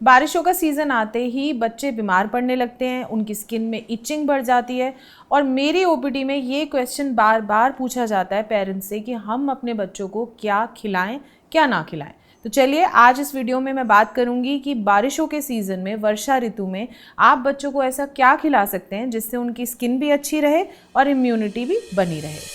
बारिशों का सीज़न आते ही बच्चे बीमार पड़ने लगते हैं, उनकी स्किन में इचिंग बढ़ जाती है और मेरी ओपीडी में ये क्वेश्चन बार बार पूछा जाता है पेरेंट्स से कि हम अपने बच्चों को क्या खिलाएं, क्या ना खिलाएं। तो चलिए आज इस वीडियो में मैं बात करूंगी कि बारिशों के सीज़न में, वर्षा ऋतु में आप बच्चों को ऐसा क्या खिला सकते हैं जिससे उनकी स्किन भी अच्छी रहे और इम्यूनिटी भी बनी रहे।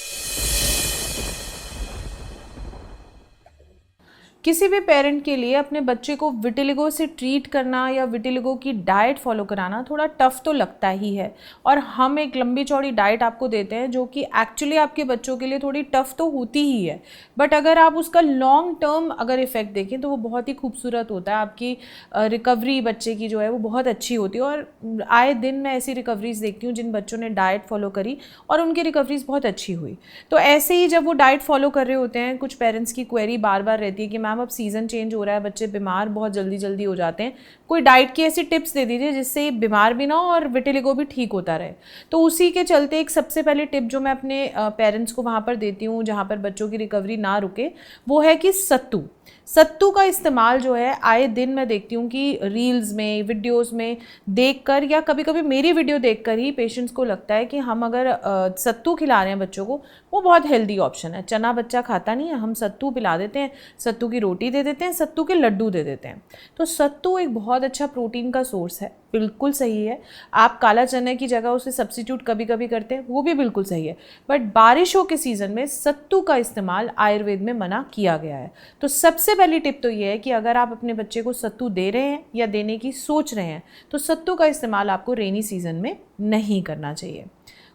किसी भी पेरेंट के लिए अपने बच्चे को विटिलिगो से ट्रीट करना या विटिलिगो की डाइट फॉलो कराना थोड़ा टफ तो लगता ही है और हम एक लंबी चौड़ी डाइट आपको देते हैं जो कि एक्चुअली आपके बच्चों के लिए थोड़ी टफ तो होती ही है, बट अगर आप उसका लॉन्ग टर्म अगर इफ़ेक्ट देखें तो वो बहुत ही खूबसूरत होता है। आपकी रिकवरी बच्चे की जो है वो बहुत अच्छी होती है और आए दिन मैं ऐसी रिकवरीज देखती हूँ जिन बच्चों ने डाइट फॉलो करी और उनकी रिकवरीज बहुत अच्छी हुई। तो ऐसे ही जब वो डाइट फॉलो कर रहे होते हैं, कुछ पेरेंट्स की क्वेरी बार बार रहती है कि मैम अब सीज़न चेंज हो रहा है, बच्चे बीमार बहुत जल्दी जल्दी हो जाते हैं, कोई डाइट की ऐसी टिप्स दे दीजिए जिससे ये बीमार भी ना हो और विटिलिगो भी ठीक होता रहे। तो उसी के चलते एक सबसे पहली टिप जो मैं अपने पेरेंट्स को वहाँ पर देती हूँ जहाँ पर बच्चों की रिकवरी ना रुके, वो है कि सत्तू का इस्तेमाल जो है आए दिन मैं देखती हूँ कि रील्स में, वीडियोस में देखकर या कभी कभी मेरी वीडियो देखकर ही पेशेंट्स को लगता है कि हम अगर सत्तू खिला रहे हैं बच्चों को, वो बहुत हेल्दी ऑप्शन है। चना बच्चा खाता नहीं है, हम सत्तू पिला देते हैं, सत्तू की रोटी दे देते हैं, सत्तू के लड्डू दे देते हैं। तो सत्तू एक बहुत अच्छा प्रोटीन का सोर्स है, बिल्कुल सही है। आप काला चने की जगह उसे सब्सिट्यूट कभी कभी करते हैं, वो भी बिल्कुल सही है, बट बारिशों के सीज़न में सत्तू का इस्तेमाल आयुर्वेद में मना किया गया है। तो सबसे पहली टिप तो ये है कि अगर आप अपने बच्चे को सत्तू दे रहे हैं या देने की सोच रहे हैं तो सत्तू का इस्तेमाल आपको रेनी सीज़न में नहीं करना चाहिए।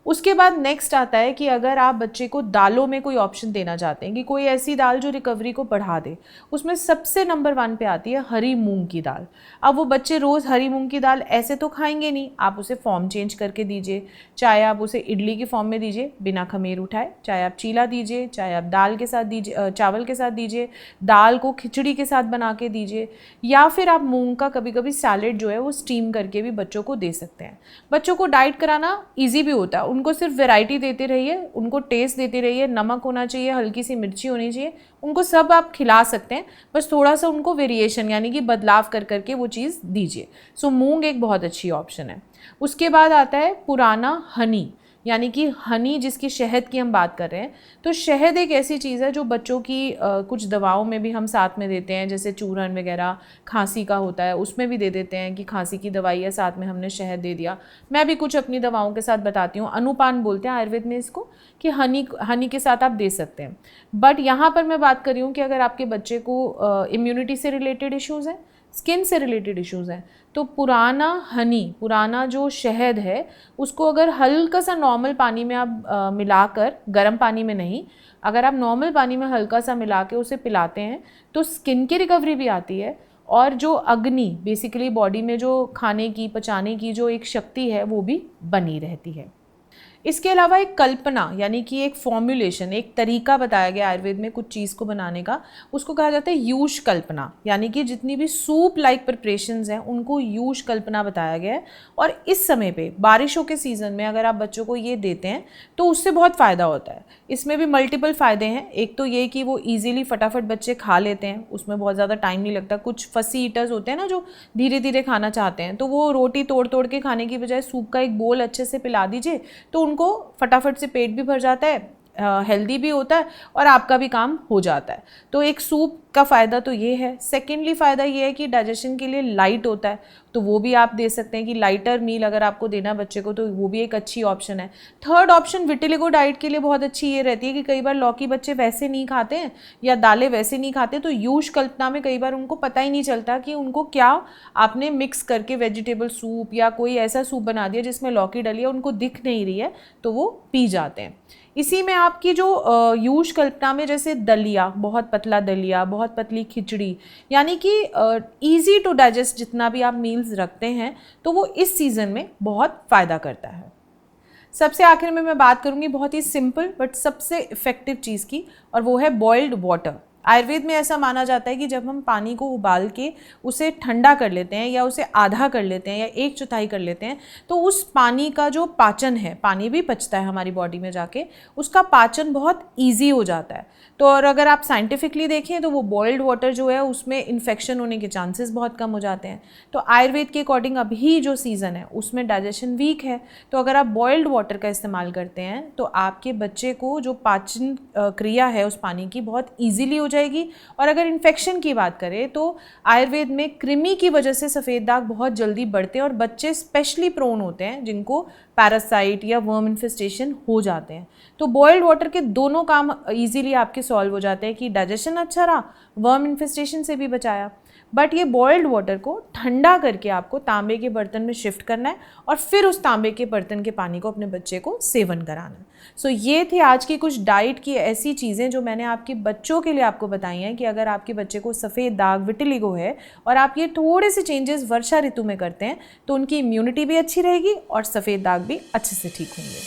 उसके बाद नेक्स्ट आता है कि अगर आप बच्चे को दालों में कोई ऑप्शन देना चाहते हैं कि कोई ऐसी दाल जो रिकवरी को बढ़ा दे, उसमें सबसे नंबर 1 पे आती है हरी मूंग की दाल। अब वो बच्चे रोज़ हरी मूंग की दाल ऐसे तो खाएंगे नहीं, आप उसे फॉर्म चेंज करके दीजिए। चाहे आप उसे इडली की फॉर्म में दीजिए बिना खमीर उठाए, चाहे आप चीला दीजिए, चाहे आप दाल के साथ दीजिए, चावल के साथ दीजिए, दाल को खिचड़ी के साथ बना के दीजिए, या फिर आप मूंग का कभी कभी सैलेड जो है वो स्टीम करके भी बच्चों को दे सकते हैं। बच्चों को डाइट कराना ईजी भी होता है, उनको सिर्फ वैरायटी देते रहिए, उनको टेस्ट देते रहिए, नमक होना चाहिए, हल्की सी मिर्ची होनी चाहिए, उनको सब आप खिला सकते हैं, बस थोड़ा सा उनको वेरिएशन यानी कि बदलाव कर करके वो चीज़ दीजिए। सो मूंग एक बहुत अच्छी ऑप्शन है। उसके बाद आता है पुराना हनी, यानी कि हनी जिसकी शहद की हम बात कर रहे हैं। तो शहद एक ऐसी चीज़ है जो बच्चों की कुछ दवाओं में भी हम साथ में देते हैं, जैसे चूरन वगैरह खांसी का होता है उसमें भी दे देते हैं कि खांसी की दवाई है, साथ में हमने शहद दे दिया। मैं भी कुछ अपनी दवाओं के साथ बताती हूँ, अनुपान बोलते हैं आयुर्वेद में इसको, कि हनी के साथ आप दे सकते हैं। बट यहाँ पर मैं बात कर रही हूँ कि अगर आपके बच्चे को इम्यूनिटी से रिलेटेड इश्यूज़ हैं, स्किन से रिलेटेड इश्यूज़ हैं, तो पुराना हनी, पुराना जो शहद है, उसको अगर हल्का सा नॉर्मल पानी में आप मिलाकर, गर्म पानी में नहीं, अगर आप नॉर्मल पानी में हल्का सा मिला के उसे पिलाते हैं तो स्किन की रिकवरी भी आती है और जो अग्नि बेसिकली बॉडी में जो खाने की, पचाने की जो एक शक्ति है वो भी बनी रहती है। इसके अलावा एक कल्पना यानी कि एक फॉर्मुलेशन, एक तरीका बताया गया आयुर्वेद में कुछ चीज़ को बनाने का, उसको कहा जाता है यूष कल्पना, यानी कि जितनी भी सूप लाइक प्रिपरेशंस हैं उनको यूष कल्पना बताया गया है। और इस समय पे बारिशों के सीज़न में अगर आप बच्चों को ये देते हैं तो उससे बहुत फ़ायदा होता है। इसमें भी मल्टीपल फ़ायदे हैं। एक तो ये कि वो ईजिली फटाफट बच्चे खा लेते हैं, उसमें बहुत ज़्यादा टाइम नहीं लगता। कुछ फसी ईटर्स होते हैं ना जो धीरे धीरे खाना चाहते हैं, तो वो रोटी तोड़ तोड़ के खाने की बजाय सूप का एक बोल अच्छे से पिला दीजिए तो उनको फटाफट से पेट भी भर जाता है, हेल्दी भी होता है और आपका भी काम हो जाता है। तो एक सूप का फ़ायदा तो ये है। सेकेंडली फ़ायदा ये है कि डाइजेशन के लिए लाइट होता है, तो वो भी आप दे सकते हैं कि लाइटर मील अगर आपको देना बच्चे को तो वो भी एक अच्छी ऑप्शन है। थर्ड ऑप्शन विटिलिगो डाइट के लिए बहुत अच्छी ये रहती है कि कई बार लौकी बच्चे वैसे नहीं खाते हैं या दालें वैसे नहीं खाते, तो यूष कल्पना में कई बार उनको पता ही नहीं चलता कि उनको क्या आपने मिक्स करके वेजिटेबल सूप या कोई ऐसा सूप बना दिया जिसमें लौकी डली है, उनको दिख नहीं रही है, तो वो पी जाते हैं। इसी में आपकी जो यूष कल्पना में जैसे दलिया, बहुत पतला दलिया, बहुत पतली खिचड़ी, यानी कि ईजी टू डाइजेस्ट जितना भी आप मील्स रखते हैं तो वो इस सीज़न में बहुत फ़ायदा करता है। सबसे आखिर में मैं बात करूँगी बहुत ही सिंपल बट सबसे इफ़ेक्टिव चीज़ की, और वो है बॉइल्ड वाटर। आयुर्वेद में ऐसा माना जाता है कि जब हम पानी को उबाल के उसे ठंडा कर लेते हैं या उसे आधा कर लेते हैं या 1/4 कर लेते हैं, तो उस पानी का जो पाचन है, पानी भी पचता है हमारी बॉडी में जाके, उसका पाचन बहुत ईजी हो जाता है। तो और अगर आप साइंटिफिकली देखें तो वो बॉइल्ड वाटर जो है उसमें इन्फेक्शन होने के चांसेस बहुत कम हो जाते हैं। तो आयुर्वेद के अकॉर्डिंग अभी जो सीज़न है उसमें डाइजेशन वीक है, तो अगर आप बॉइल्ड वाटर का इस्तेमाल करते हैं तो आपके बच्चे को जो पाचन क्रिया है उस पानी की बहुत ईजीली हो जाएगी। और अगर इन्फेक्शन की बात करें तो आयुर्वेद में कृमि की वजह से सफ़ेद दाग बहुत जल्दी बढ़ते हैं और बच्चे स्पेशली प्रोन होते हैं जिनको पैरासाइट या वर्म इन्फेस्टेशन हो जाते हैं। तो बॉइल्ड वाटर के दोनों काम इजीली आपके सॉल्व हो जाते हैं कि डाइजेशन अच्छा रहा, वर्म इन्फेस्टेशन से भी बचाया। बट ये बॉइल्ड वाटर को ठंडा करके आपको तांबे के बर्तन में शिफ्ट करना है और फिर उस तांबे के बर्तन के पानी को अपने बच्चे को सेवन कराना है। सो ये थी आज की कुछ डाइट की ऐसी चीज़ें जो मैंने आपके बच्चों के लिए आपको बताई हैं कि अगर आपके बच्चे को सफ़ेद दाग, विटिलिगो है और आप ये थोड़े से चेंजेस वर्षा ऋतु में करते हैं तो उनकी इम्यूनिटी भी अच्छी रहेगी और सफ़ेद दाग भी अच्छे से ठीक होंगे।